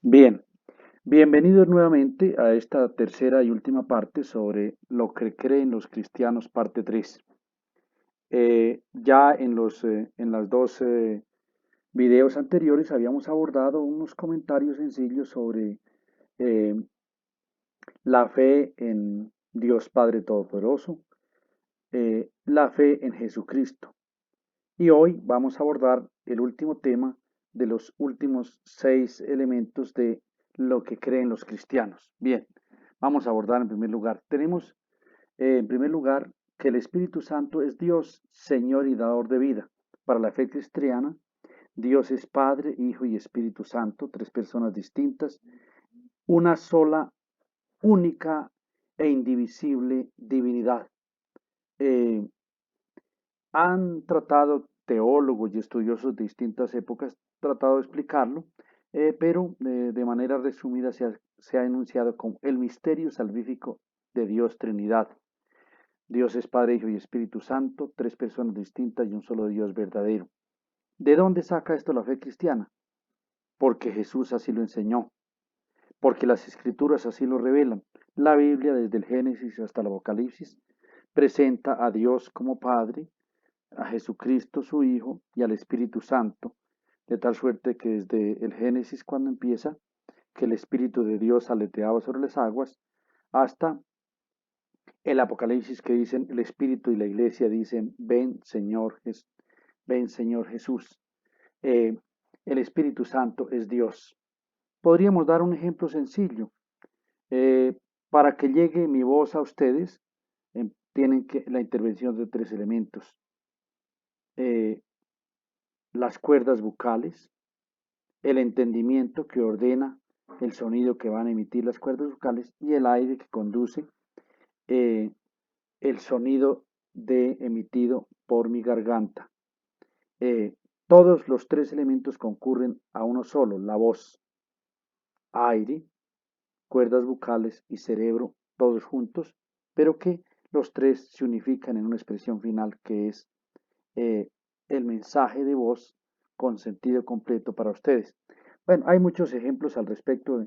Bien, bienvenidos nuevamente a esta tercera y última parte sobre lo que creen los cristianos, parte 3. Ya en las dos videos anteriores habíamos abordado unos comentarios sencillos sobre eh, la fe en Dios Padre Todopoderoso, la fe en Jesucristo. Y hoy vamos a abordar el último tema de los últimos 6 elementos de lo que creen los cristianos. Bien, vamos a abordar en primer lugar. Tenemos en primer lugar que el Espíritu Santo es Dios, Señor y dador de vida. Para la fe cristiana, Dios es Padre, Hijo y Espíritu Santo, tres personas distintas, una sola, única e indivisible divinidad. Eh, Han tratado teólogos y estudiosos de distintas épocas, tratado de explicarlo, pero de manera resumida se ha enunciado como el misterio salvífico de Dios Trinidad. Dios es Padre, Hijo y Espíritu Santo, tres personas distintas y un solo Dios verdadero. ¿De dónde saca esto la fe cristiana? Porque Jesús así lo enseñó, porque las Escrituras así lo revelan. La Biblia, desde el Génesis hasta el Apocalipsis, presenta a Dios como Padre, a Jesucristo su Hijo y al Espíritu Santo, de tal suerte que desde el Génesis cuando empieza, que el Espíritu de Dios aleteaba sobre las aguas, hasta el Apocalipsis que dicen el Espíritu y la Iglesia dicen, ven Señor Jesús. Eh, el Espíritu Santo es Dios. Podríamos dar un ejemplo sencillo. Eh, para que llegue mi voz a ustedes, tienen que la intervención de tres elementos. Eh, las cuerdas vocales, el entendimiento que ordena el sonido que van a emitir las cuerdas vocales y el aire que conduce eh, el sonido emitido por mi garganta. Eh, Todos los tres elementos concurren a uno solo, la voz, aire, cuerdas vocales y cerebro, todos juntos, pero que los tres se unifican en una expresión final que es eh, el mensaje de voz con sentido completo para ustedes. Bueno, hay muchos ejemplos al respecto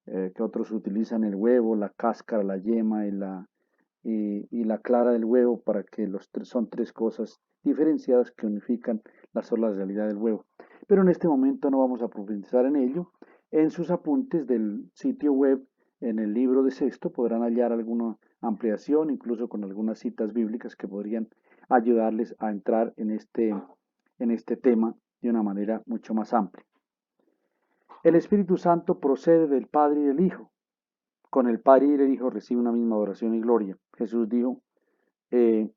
que otros utilizan el huevo, la cáscara, la yema y la clara del huevo para que son tres cosas diferenciadas que unifican la sola realidad del huevo. Pero en este momento no vamos a profundizar en ello. En sus apuntes del sitio web, en el libro de sexto, podrán hallar alguna ampliación, incluso con algunas citas bíblicas que podrían ayudarles a entrar en este tema de una manera mucho más amplia. El Espíritu Santo procede del Padre y del Hijo. Con el Padre y el Hijo recibe una misma adoración y gloria. Jesús dijo, eh,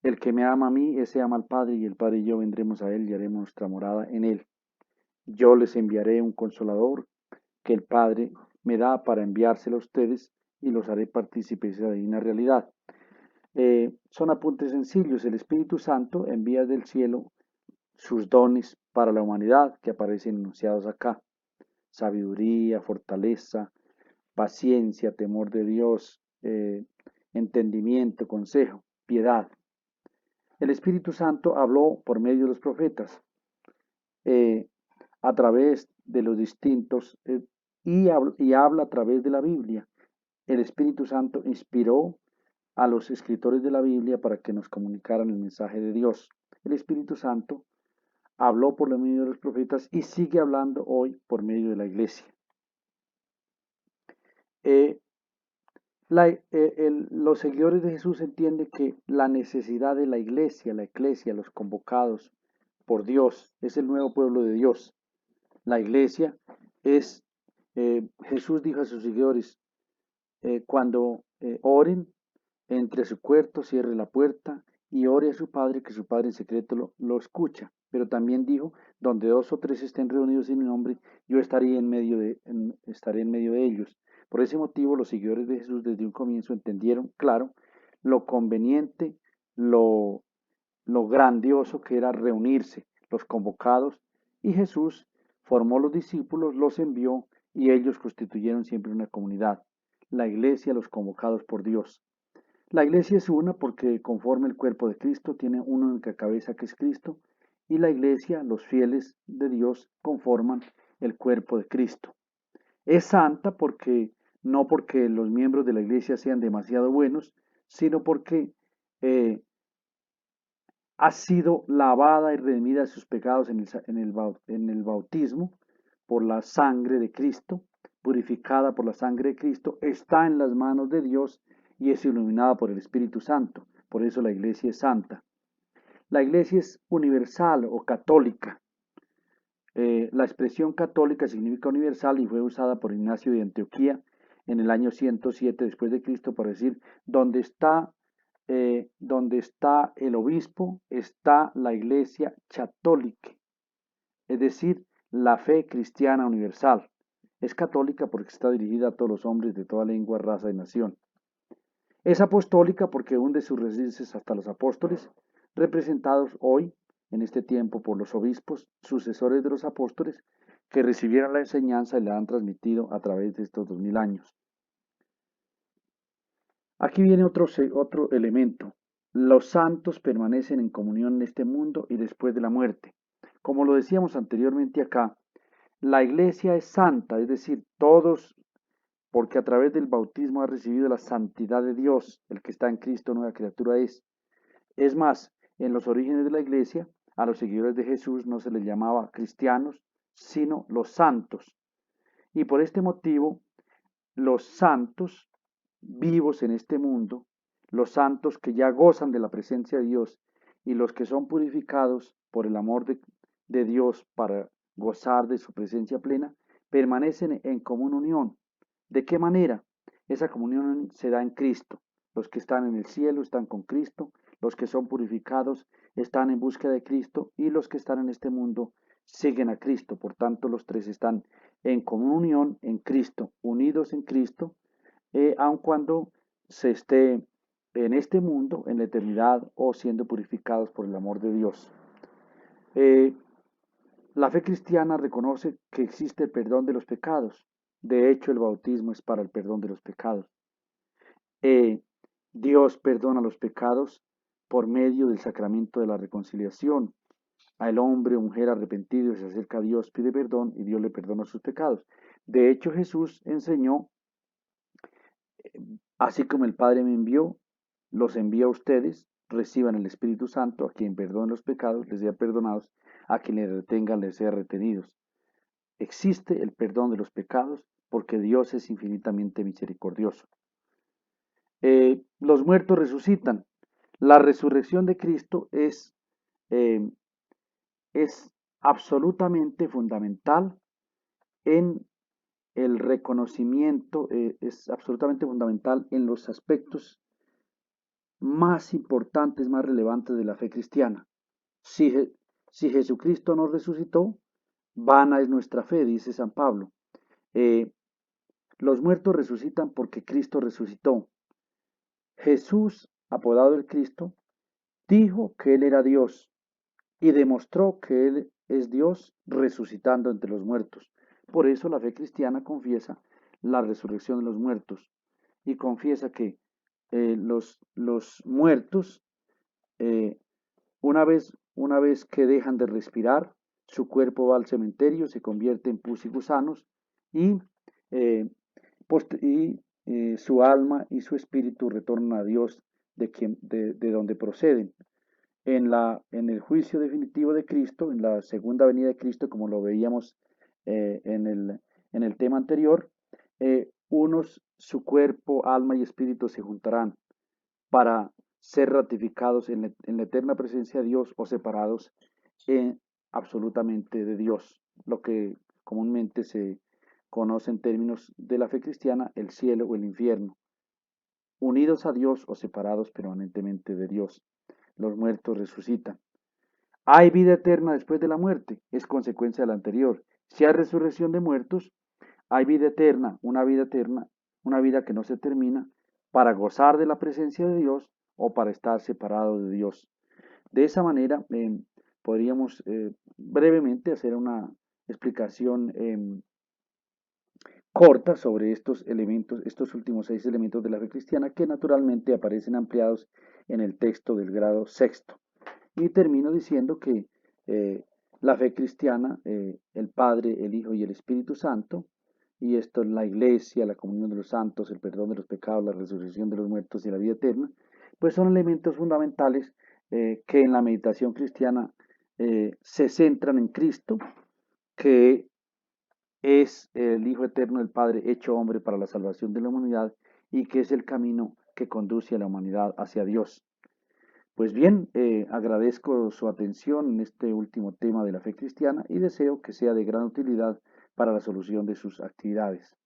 el que me ama a mí, ese ama al Padre, y el Padre y yo vendremos a él y haremos nuestra morada en él. Yo les enviaré un consolador que el Padre me da para enviárselo a ustedes y los haré partícipes de la divina realidad. Son apuntes sencillos. El Espíritu Santo envía del cielo sus dones para la humanidad que aparecen enunciados acá. Sabiduría, fortaleza, paciencia, temor de Dios, entendimiento, consejo, piedad. El Espíritu Santo habló por medio de los profetas, eh, a través de los distintos, y habla a través de la Biblia. El Espíritu Santo inspiró a los escritores de la Biblia para que nos comunicaran el mensaje de Dios. El Espíritu Santo habló por medio de los profetas y sigue hablando hoy por medio de la iglesia. Eh, los seguidores de Jesús entienden que la necesidad de la iglesia, los convocados por Dios, es el nuevo pueblo de Dios. La iglesia es, Jesús dijo a sus seguidores, cuando oren, entre a su cuarto, cierre la puerta y ore a su Padre, que su Padre en secreto lo escucha. Pero también dijo, donde dos o tres estén reunidos en mi nombre, yo estaré en medio de ellos. Por ese motivo, los seguidores de Jesús desde un comienzo entendieron, claro, lo conveniente, lo, lo grandioso que era reunirse, los convocados, y Jesús formó los discípulos, los envió, y ellos constituyeron siempre una comunidad, la iglesia, los convocados por Dios. La iglesia es una porque conforme el cuerpo de Cristo tiene una única cabeza que es Cristo, y la iglesia, los fieles de Dios, conforman el cuerpo de Cristo. Es santa porque no porque los miembros de la iglesia sean demasiado buenos, sino porque eh, ha sido lavada y redimida de sus pecados en el bautismo por la sangre de Cristo, purificada por la sangre de Cristo, está en las manos de Dios y es iluminada por el Espíritu Santo. Por eso la iglesia es santa. La iglesia es universal o católica. La expresión católica significa universal y fue usada por Ignacio de Antioquía en el año 107 después de Cristo para decir, donde está el obispo, está la iglesia católica, es decir, la fe cristiana universal. Es católica porque está dirigida a todos los hombres de toda lengua, raza y nación. Es apostólica porque hunde sus raíces hasta los apóstoles, representados hoy, en este tiempo, por los obispos, sucesores de los apóstoles, que recibieron la enseñanza y la han transmitido a través de estos 2000 años. Aquí viene otro elemento. Los santos permanecen en comunión en este mundo y después de la muerte. Como lo decíamos anteriormente acá, la iglesia es santa, es decir, todos, porque a través del bautismo ha recibido la santidad de Dios. El que está en Cristo, nueva criatura es. Es más, en los orígenes de la iglesia, a los seguidores de Jesús no se les llamaba cristianos, sino los santos. Y por este motivo, los santos vivos en este mundo, los santos que ya gozan de la presencia de Dios y los que son purificados por el amor de Dios para gozar de su presencia plena, permanecen en común unión. ¿De qué manera? Esa comunión se da en Cristo. Los que están en el cielo están con Cristo, los que son purificados están en búsqueda de Cristo y los que están en este mundo siguen a Cristo. Por tanto, los tres están en comunión en Cristo, unidos en Cristo, aun cuando se esté en este mundo, en la eternidad o siendo purificados por el amor de Dios. Eh, la fe cristiana reconoce que existe el perdón de los pecados. De hecho, el bautismo es para el perdón de los pecados. Eh, Dios perdona los pecados por medio del sacramento de la reconciliación. Al hombre o mujer arrepentido se acerca a Dios, pide perdón y Dios le perdona sus pecados. De hecho, Jesús enseñó, así como el Padre me envió, los envía a ustedes, reciban el Espíritu Santo, a quien perdone los pecados, les sea perdonados, a quien le retengan, les sea retenidos. Existe el perdón de los pecados porque Dios es infinitamente misericordioso. Los muertos resucitan. La resurrección de Cristo eh, es absolutamente fundamental en el reconocimiento, es absolutamente fundamental en los aspectos más importantes, más relevantes de la fe cristiana. Si, si Jesucristo nos resucitó, vana es nuestra fe, dice San Pablo. Eh, los muertos resucitan porque Cristo resucitó. Jesús, apodado el Cristo, dijo que Él era Dios y demostró que Él es Dios resucitando entre los muertos. Por eso la fe cristiana confiesa la resurrección de los muertos y confiesa que los muertos, eh, una vez que dejan de respirar, su cuerpo va al cementerio, se convierte en pus y gusanos y, eh, su alma y su espíritu retornan a Dios de donde proceden. En el juicio definitivo de Cristo, en la segunda venida de Cristo, como lo veíamos en el tema anterior, unos, su cuerpo, alma y espíritu se juntarán para ser ratificados en la eterna presencia de Dios o separados absolutamente de Dios, lo que comúnmente se conoce en términos de la fe cristiana, el cielo o el infierno, unidos a Dios o separados permanentemente de Dios. Los muertos resucitan. Hay vida eterna después de la muerte, es consecuencia de la anterior. Si hay resurrección de muertos, hay vida eterna, una vida que no se termina, para gozar de la presencia de Dios o para estar separado de Dios. De esa manera, podríamos brevemente hacer una explicación corta sobre estos elementos, estos últimos 6 elementos de la fe cristiana que naturalmente aparecen ampliados en el texto del grado sexto. Y termino diciendo que la fe cristiana, el Padre, el Hijo y el Espíritu Santo, y esto es la iglesia, la comunión de los santos, el perdón de los pecados, la resurrección de los muertos y la vida eterna, pues son elementos fundamentales que en la meditación cristiana se centran en Cristo, que es el Hijo Eterno del Padre hecho hombre para la salvación de la humanidad y que es el camino que conduce a la humanidad hacia Dios. Pues bien, agradezco su atención en este último tema de la fe cristiana y deseo que sea de gran utilidad para la solución de sus actividades.